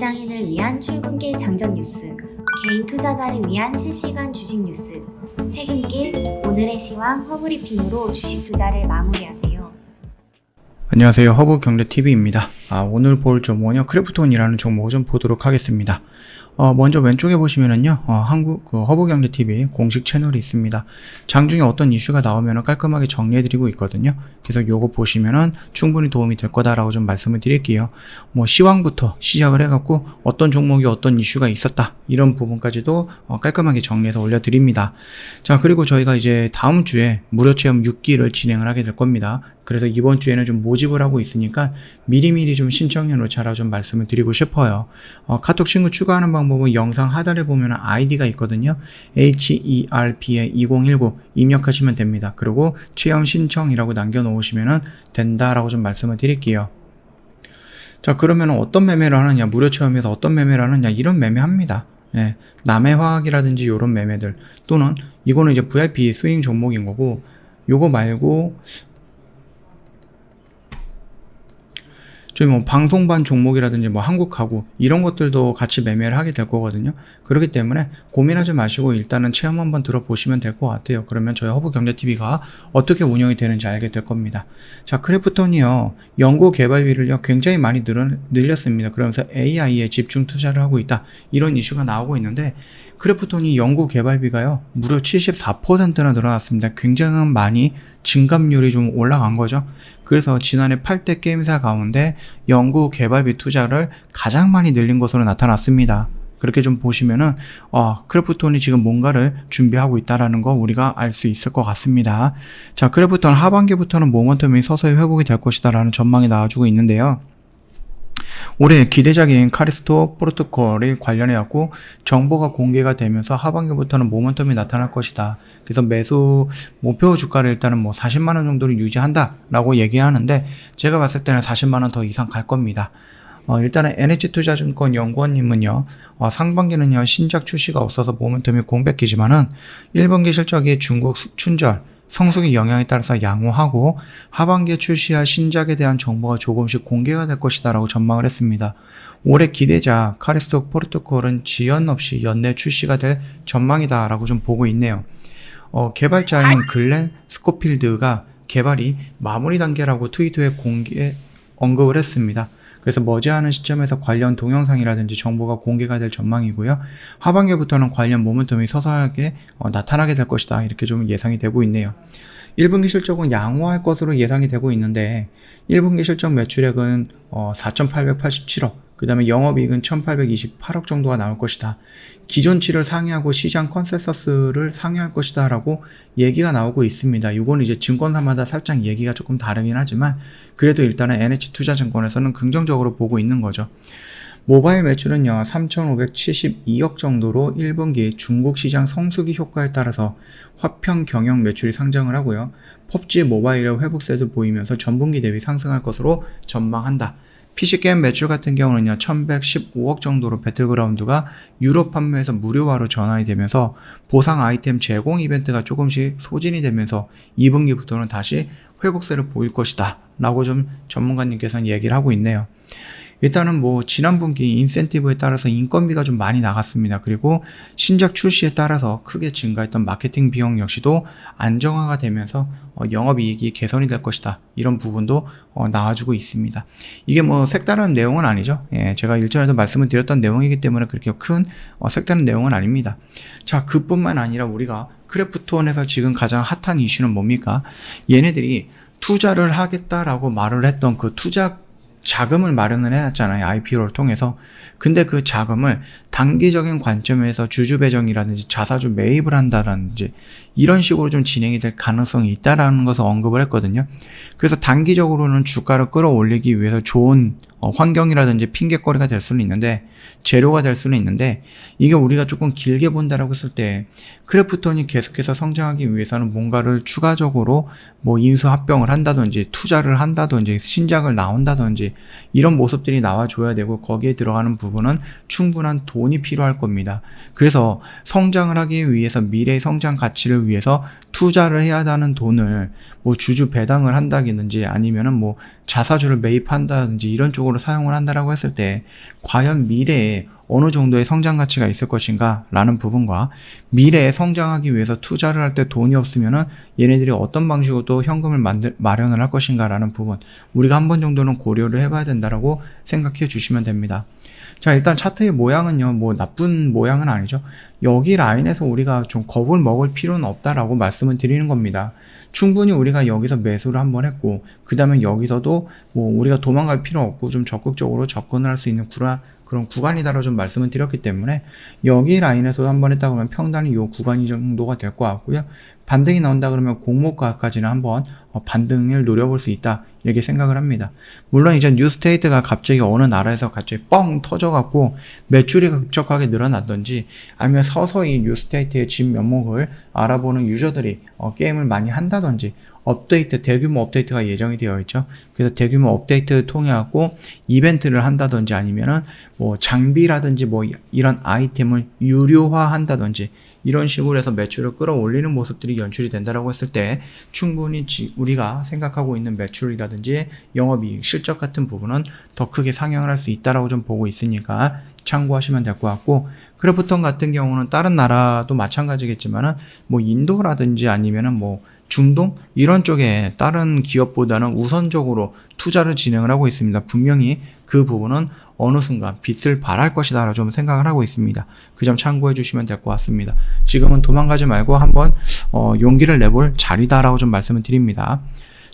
직장인을 위한 출근길 장전 뉴스, 개인 투자자를 위한 실시간 주식 뉴스, 퇴근길 오늘의 시황 허브리핑으로 주식 투자를 마무리하세요. 안녕하세요. 허브경제TV입니다. 오늘 볼 종목은요, 크래프톤이라는 종목을 좀 보도록 하겠습니다. 먼저 왼쪽에 보시면은요, 한국 허브경제TV 공식 채널이 있습니다. 장중에 어떤 이슈가 나오면 깔끔하게 정리해드리고 있거든요. 그래서 요거 보시면은 충분히 도움이 될 거다라고 좀 말씀을 드릴게요. 시황부터 시작을 해갖고 어떤 종목이 어떤 이슈가 있었다, 이런 부분까지도 깔끔하게 정리해서 올려드립니다. 자, 그리고 저희가 이제 다음 주에 무료 체험 6기를 진행을 하게 될 겁니다. 그래서 이번 주에는 좀 모집을 하고 있으니까 미리미리 좀 신청해 놓자라고 좀 말씀을 드리고 싶어요. 카톡 친구 추가하는 방법은 영상 하단에 보면 아이디가 있거든요. HERPA2019 입력하시면 됩니다. 그리고 체험 신청이라고 남겨놓으시면 된다라고 좀 말씀을 드릴게요. 자, 그러면 어떤 매매를 하느냐, 무료 체험에서 어떤 매매를 하느냐, 이런 매매합니다. 예, 남의 화학이라든지 이런 매매들, 또는 이거는 이제 VIP 스윙 종목인 거고, 요거 말고 저희 방송반 종목이라든지 한국가구 이런 것들도 같이 매매를 하게 될 거거든요. 그렇기 때문에 고민하지 마시고 일단은 체험 한번 들어보시면 될 것 같아요. 그러면 저희 허브경제TV가 어떻게 운영이 되는지 알게 될 겁니다. 자, 크래프톤이요, 연구 개발비를요 굉장히 많이 늘렸습니다. 그러면서 AI에 집중 투자를 하고 있다, 이런 이슈가 나오고 있는데, 크래프톤이 연구 개발비가요 무려 74%나 늘어났습니다. 굉장히 많이 증감률이 좀 올라간 거죠. 그래서 지난해 8대 게임사 가운데 연구 개발비 투자를 가장 많이 늘린 것으로 나타났습니다. 그렇게 좀 보시면은 크래프톤이 지금 뭔가를 준비하고 있다라는 거 우리가 알 수 있을 것 같습니다. 자, 크래프톤 하반기부터는 모멘텀이 서서히 회복이 될 것이다라는 전망이 나와주고 있는데요. 올해 기대작인 카리스토 프로토콜이 관련해갖고 정보가 공개가 되면서 하반기부터는 모멘텀이 나타날 것이다. 그래서 매수 목표 주가를 일단은 40만원 정도를 유지한다라고 얘기하는데, 제가 봤을 때는 40만원 더 이상 갈 겁니다. 일단은 NH투자증권 연구원님은요, 상반기는요 신작 출시가 없어서 모멘텀이 공백기지만은 1분기 실적이 중국 춘절 성수기 영향에 따라서 양호하고 하반기에 출시할 신작에 대한 정보가 조금씩 공개가 될 것이다 라고 전망을 했습니다. 올해 기대작 카리스토 프로토콜은 지연 없이 연내 출시가 될 전망이다 라고 좀 보고 있네요. 개발자인 글렌 스코필드가 개발이 마무리 단계라고 트위터에 언급을 했습니다. 그래서 머지않은 시점에서 관련 동영상이라든지 정보가 공개가 될 전망이고요. 하반기부터는 관련 모멘텀이 서서하게 나타나게 될 것이다, 이렇게 좀 예상이 되고 있네요. 1분기 실적은 양호할 것으로 예상이 되고 있는데, 1분기 실적 매출액은 4,887억, 그 다음에 영업이익은 1,828억 정도가 나올 것이다. 기존치를 상회하고 시장 컨센서스를 상회할 것이다 라고 얘기가 나오고 있습니다. 이건 이제 증권사마다 살짝 얘기가 조금 다르긴 하지만, 그래도 일단은 NH투자증권에서는 긍정적으로 보고 있는 거죠. 모바일 매출은요 3,572억 정도로 1분기 중국 시장 성수기 효과에 따라서 화평 경영 매출이 상승을 하고요. PUBG 모바일의 회복세도 보이면서 전분기 대비 상승할 것으로 전망한다. PC게임 매출 같은 경우는요 1115억 정도로 배틀그라운드가 유럽 판매에서 무료화로 전환이 되면서 보상 아이템 제공 이벤트가 조금씩 소진이 되면서 2분기부터는 다시 회복세를 보일 것이다 라고 좀 전문가님께서는 얘기를 하고 있네요. 일단은 지난 분기 인센티브에 따라서 인건비가 좀 많이 나갔습니다. 그리고 신작 출시에 따라서 크게 증가했던 마케팅 비용 역시도 안정화가 되면서 영업이익이 개선이 될 것이다, 이런 부분도 나와주고 있습니다. 이게 색다른 내용은 아니죠. 예, 제가 일전에도 말씀을 드렸던 내용이기 때문에 그렇게 큰 색다른 내용은 아닙니다. 자, 그뿐만 아니라 우리가 크래프톤에서 지금 가장 핫한 이슈는 뭡니까? 얘네들이 투자를 하겠다라고 말을 했던 그 투자 자금을 마련을 해놨잖아요, IPO를 통해서. 근데 그 자금을 단기적인 관점에서 주주 배정이라든지 자사주 매입을 한다든지 이런 식으로 좀 진행이 될 가능성이 있다라는 것을 언급을 했거든요. 그래서 단기적으로는 주가를 끌어올리기 위해서 좋은 환경이라든지 핑계거리가 될 수는 있는데, 재료가 될 수는 있는데, 이게 우리가 조금 길게 본다라고 했을 때 크래프톤이 계속해서 성장하기 위해서는 뭔가를 추가적으로 인수 합병을 한다든지 투자를 한다든지 신작을 나온다든지 이런 모습들이 나와줘야 되고, 거기에 들어가는 부분은 충분한 돈이 돈이 필요할 겁니다. 그래서 성장을 하기 위해서 미래의 성장 가치를 위해서 투자를 해야 하는 돈을 뭐 주주 배당을 한다든지 아니면은 뭐 자사주를 매입한다든지 이런 쪽으로 사용을 한다라고 했을 때 과연 미래에 어느 정도의 성장 가치가 있을 것인가 라는 부분과 미래에 성장하기 위해서 투자를 할 때 돈이 없으면은 얘네들이 어떤 방식으로 또 현금을 마련을 할 것인가 라는 부분 우리가 한 번 정도는 고려를 해봐야 된다라고 생각해 주시면 됩니다. 자, 일단 차트의 모양은요, 뭐 나쁜 모양은 아니죠. 여기 라인에서 우리가 좀 겁을 먹을 필요는 없다라고 말씀을 드리는 겁니다. 충분히 우리가 여기서 매수를 한번 했고, 그 다음에 여기서도 뭐 우리가 도망갈 필요 없고 좀 적극적으로 접근을 할 수 있는 그런 구간이다라고 좀 말씀을 드렸기 때문에 여기 라인에서 한번 했다 그러면 평단이 요 구간이 정도가 될 것 같고요. 반등이 나온다 그러면 공모가까지는 한번 반등을 노려볼 수 있다 이렇게 생각을 합니다. 물론 이제 뉴스테이트가 갑자기 어느 나라에서 갑자기 뻥 터져갖고 매출이 급격하게 늘어났던지 아니면 서서히 뉴스테이트의 진 면목을 알아보는 유저들이 게임을 많이 한다든지 대규모 업데이트가 예정이 되어 있죠. 그래서 대규모 업데이트를 통해 갖고 이벤트를 한다든지 아니면은 뭐 장비라든지 뭐 이런 아이템을 유료화 한다든지 이런 식으로 해서 매출을 끌어올리는 모습들이 연출이 된다라고 했을 때 충분히 우리가 생각하고 있는 매출이라든지 영업이익, 실적 같은 부분은 더 크게 상향을 할 수 있다라고 좀 보고 있으니까 참고하시면 될 것 같고 크래프톤 같은 경우는 다른 나라도 마찬가지겠지만은 뭐 인도라든지 아니면은 뭐 중동 이런 쪽에 다른 기업보다는 우선적으로 투자를 진행을 하고 있습니다. 분명히 그 부분은 어느 순간 빛을 발할 것이다 라고 좀 생각을 하고 있습니다. 그 점 참고해 주시면 될 것 같습니다. 지금은 도망가지 말고 한번 용기를 내볼 자리다라고 좀 말씀을 드립니다.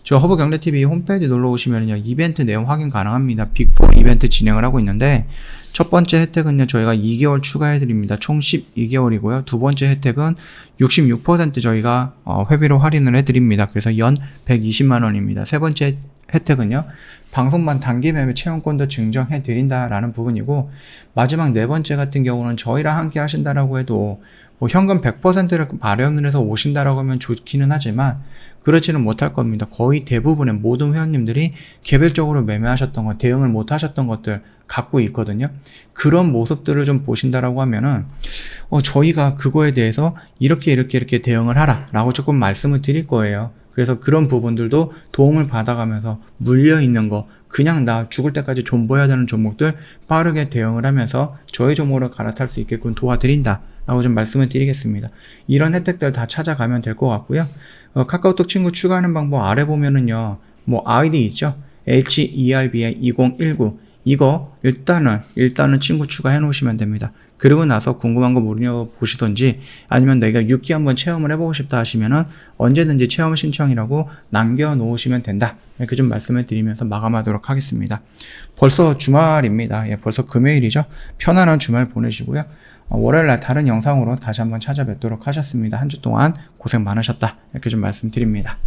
저 허브경제TV 홈페이지 놀러 오시면요 이벤트 내용 확인 가능합니다. 빅4 이벤트 진행을 하고 있는데 첫 번째 혜택은요 저희가 2개월 추가해 드립니다. 총 12개월이고요. 두 번째 혜택은 66% 저희가 회비로 할인을 해 드립니다. 그래서 연 120만 원입니다. 세 번째 혜택은요 방송반 단기 매매 체험권도 증정해 드린다라는 부분이고 마지막 네 번째 같은 경우는 저희랑 함께 하신다라고 해도 뭐 현금 100%를 마련을 해서 오신다라고 하면 좋기는 하지만 그렇지는 못할 겁니다. 거의 대부분의 모든 회원님들이 개별적으로 매매하셨던 것, 대응을 못 하셨던 것들 갖고 있거든요. 그런 모습들을 좀 보신다라고 하면은 저희가 그거에 대해서 이렇게 대응을 하라 라고 조금 말씀을 드릴 거예요. 그래서 그런 부분들도 도움을 받아가면서 물려있는 거 그냥 나 죽을 때까지 존버해야 되는 종목들 빠르게 대응을 하면서 저희 종목으로 갈아탈 수 있게끔 도와드린다 라고 좀 말씀을 드리겠습니다. 이런 혜택들 다 찾아가면 될 것 같고요. 카카오톡 친구 추가하는 방법 아래 보면은요 뭐 아이디 있죠. HERB의 2019 이거 일단은 친구 추가해 놓으시면 됩니다. 그리고 나서 궁금한 거 물어보시던지 아니면 내가 6기 한번 체험을 해보고 싶다 하시면은 언제든지 체험 신청이라고 남겨 놓으시면 된다. 이렇게 좀 말씀을 드리면서 마감하도록 하겠습니다. 벌써 주말입니다. 벌써 금요일이죠. 편안한 주말 보내시고요. 월요일날 다른 영상으로 다시 한번 찾아뵙도록 하셨습니다. 한 주 동안 고생 많으셨다. 이렇게 좀 말씀드립니다.